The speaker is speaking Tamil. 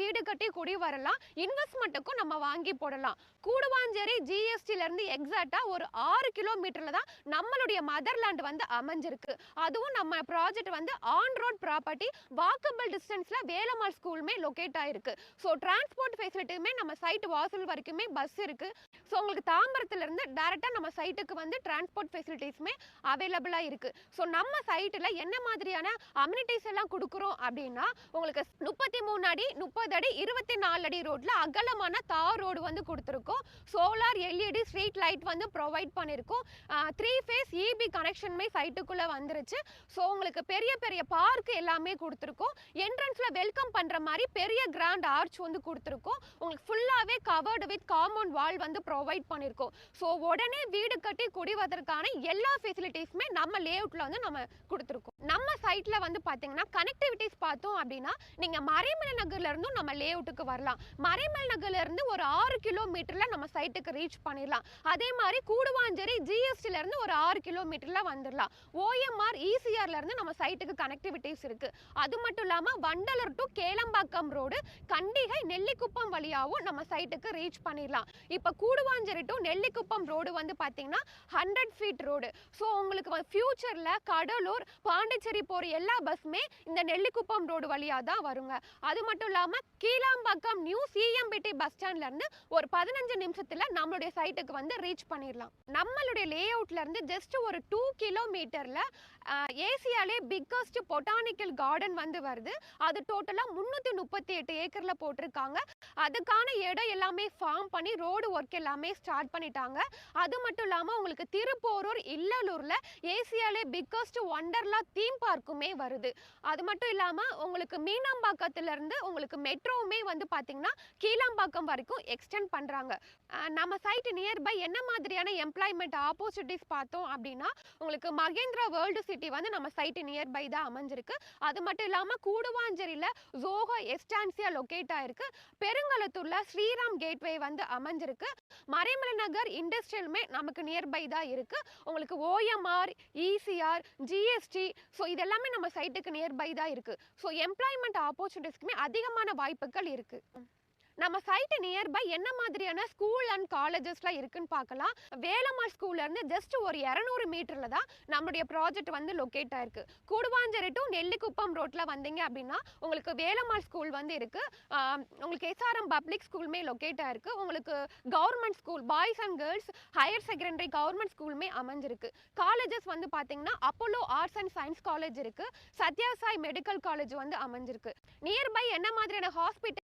வீடு கட்டி குடி வரலாம். இன்வெஸ்ட்மெண்ட்டுக்கும் நம்ம வாங்கி போடலாம். கூடுவாஞ்சேரி ஜிஎஸ்டில இருந்து எக்ஸாக்ட்டா ஒரு 6 கிலோமீட்டர்ல தான் நம்மளுடைய மதர்லேண்ட் வந்து அமைஞ்சிருக்கு. அதுவும் நம்ம ப்ராஜெக்ட் வந்து ஆன் ரோட் ப்ராப்பர்ட்டி, வாக்கபிள் டிஸ்டன்ஸ்ல வேலம்மாள் ஸ்கூலுமே லொகேட் ஆயிருக்கு. ஸோ டிரான்ஸ்போர்ட் ஃபெசிலிட்டியுமே நம்ம சைட் வாசல் வரைக்குமே பஸ் இருக்கு. ஸோ உங்களுக்கு தாம்பரத்துல இருந்து டைரக்டா நம்ம சைட்டுக்கு வந்து டிரான்ஸ்போர்ட் ஃபெசிலிட்டிஸுமே அவைலபிளா இருக்கு. ஸோ நம்ம சைட்ல என்ன மாதிரியான அம்யூனிட்டிஸ் எல்லாம் கொடுக்குறோம் அப்படின்னா, உங்களுக்கு 33 அடி 30 அடி 24 அடி ரோட்ல அகலமான தார் ரோடு வந்து கொடுத்துருக்கோம். சோலார் எல்இடி ஸ்ட்ரீட் லைட் வந்து ப்ரொவைட் பண்ணியிருக்கோம். 3 ஃபேஸ் இபி கனெக்ஷனுமே சைட்டுக்குள்ள வந்துருச்சு. ஸோ உங்களுக்கு பெரிய பெரிய பார்க் எல்லாமே கொடுத்துருக்கோம். என்ட்ரன்ஸ்ல வெல்கம் பண்ற மாதிரி பெரிய கிராண்ட் ஆர்ச் வந்து கொடுத்துருக்கோம். உங்களுக்கு ஃபுல்லாவே கவர்டு வித் காம்பவுண்ட் வால் வந்து ப்ரொவைட் பண்ணியிருக்கோம். ஸோ உடனே வீடு கட்டி குடிவதற்கான எல்லா ஃபெசிலிட்டிஸுமே நம்ம லேஅவுட்ல வந்து நம்ம கொடுத்துருக்கோம். நம்ம சைட்ல வந்து பாத்தீங்கன்னா கனெக்டிவிட்டிஸ் பார்த்தோம் அப்படின்னா, நீங்க மறைமலை நகர்ல இருந்தும் நம்ம லேஅவுட்டுக்கு வரலாம். மறைமலை நகர்ல இருந்து ஒரு 6 கிலோமீட்டர்ல நம்ம சைட்டுக்கு ரீச் பண்ணிடலாம். அதே மாதிரி கூடுவாஞ்சேரி ஜிஎஸ்டில இருந்து ஒரு 6 கிலோமீட்டர்ல வந்துடலாம். ஓஎம்ஆர் இசிஆர்ல இருந்து நம்ம சைட்டுக்கு கனெக்டிவிட்டிஸ் இருக்கு. அது மட்டும் இல்லாம வண்டலூர் டு கேளம்பாக்கம் ரோடு, கண்டிகை நெல்லிக்குப்பம் வழியாவும் நம்ம சைட்டுக்கு ரீச் பண்ணிடலாம். இப்ப கூடுவாஞ்சேரி டு நெல்லிக்குப்பம் ரோடு வந்து பாத்தீங்கன்னா 100 ஃபீட் ரோடு. ஸோ உங்களுக்கு ஃபியூச்சர்ல கடலூர், பாண்டிச்சேரி போற எல்லா பஸ்ஸுமே இந்த நெல்லிக்குப்பம் ரோடு வழியா தான் வருங்க. அது மட்டும் இல்லாம கீழாம்பாக்கம் நியூ சிஎம்பிடி பஸ் ஸ்டாண்ட்ல இருந்து ஒரு 15 நிமிஷத்துல நம்மளுடைய சைட்டுக்கு வந்து ரீச் பண்ணிடலாம். நம்மளுடைய லேஅவுட்ல இருந்து ஜஸ்ட் ஒரு 2 கிலோமீட்டர்ல ஏசியாலே பிக்கஸ்ட் பொட்டானிக்கல் கார்டன் வந்து வருது. அது டோட்டலா 338 ஏக்கர்ல போட்டிருக்காங்க. அதுக்கான இடம் எல்லாமே ஃபார்ம் பண்ணி ரோடு ஒர்க் எல்லாமே ஸ்டார்ட் பண்ணிட்டாங்க. அது மட்டும் இல்லாம உங்களுக்கு திருப்போரூர் இல்லலூர்ல ஏசியாலே பிக்கஸ்ட் ஒண்டர்லா தீம் பார்க்குமே வருது. அது மட்டும் இல்லாம உங்களுக்கு மீனம்பாக்கத்துல இருந்து உங்களுக்கு மெட்ரோவுமே வந்து பாத்தீங்கன்னா கீழாம்பாக்கம் வரைக்கும் எக்ஸ்டெண்ட் பண்றாங்க. நம்ம சைட் நியர்பை என்ன மாதிரியான எம்ப்ளாய்மெண்ட் ஆப்பர்ச்சுனிட்டிஸ் பார்த்தோம் அப்படின்னா, உங்களுக்கு மகேந்திரா வேர்ல்டு சிட்டி வந்து நம்ம சைட் நியர்பை தான் அமைஞ்சிருக்கு. அது மட்டும் இல்லாம கூடுவாஞ்சேரியில ஜோஹோ எஸ்டான்சியா லொகேட் ஆயிருக்கு. பெருங்களத்தூர்ல ஸ்ரீராம் கேட்வே வந்து அமைஞ்சிருக்கு. மறைமலை நகர் இண்டஸ்ட்ரியலுமே நமக்கு நியர்பை தான் இருக்கு. உங்களுக்கு ஓஎம்ஆர், இசிஆர், ஜிஎஸ்டி, ஸோ இதெல்லாமே நம்ம சைட்டுக்கு நியர்பை தான் இருக்கு. ஸோ எம்ப்ளாய்மெண்ட் ஆப்பர்ச்சுனிட்டிஸ்க்குமே அதிகமான வாய்ப்புகள் இருக்கு. நம்ம சைட் நியர்பை என்ன மாதிரியான ஸ்கூல் அண்ட் காலேஜஸ்லாம் இருக்குன்னு பார்க்கலாம். வேலம்மாள் ஸ்கூல்ல இருந்து ஜஸ்ட் ஒரு 200 மீட்டர்ல தான் நம்மளுடைய ப்ராஜெக்ட் வந்து லொகேட் ஆயிருக்கு. கூடுவாஞ்சேரி டு நெல்லிக்குப்பம் ரோட்ல வந்தீங்க அப்படின்னா உங்களுக்கு வேலம்மாள் ஸ்கூல் வந்து இருக்கு. உங்களுக்கு எஸ்ஆர்எம் பப்ளிக் ஸ்கூலுமே லொகேட் ஆயிருக்கு. உங்களுக்கு government school boys and girls higher secondary government ஸ்கூலுமே அமைஞ்சிருக்கு. காலேஜஸ் வந்து பார்த்தீங்கன்னா Apollo arts and science college இருக்கு. சத்யாசாய் மெடிக்கல் காலேஜ் வந்து அமைஞ்சிருக்கு. நியர்பை என்ன மாதிரியான ஹாஸ்பிட்டல்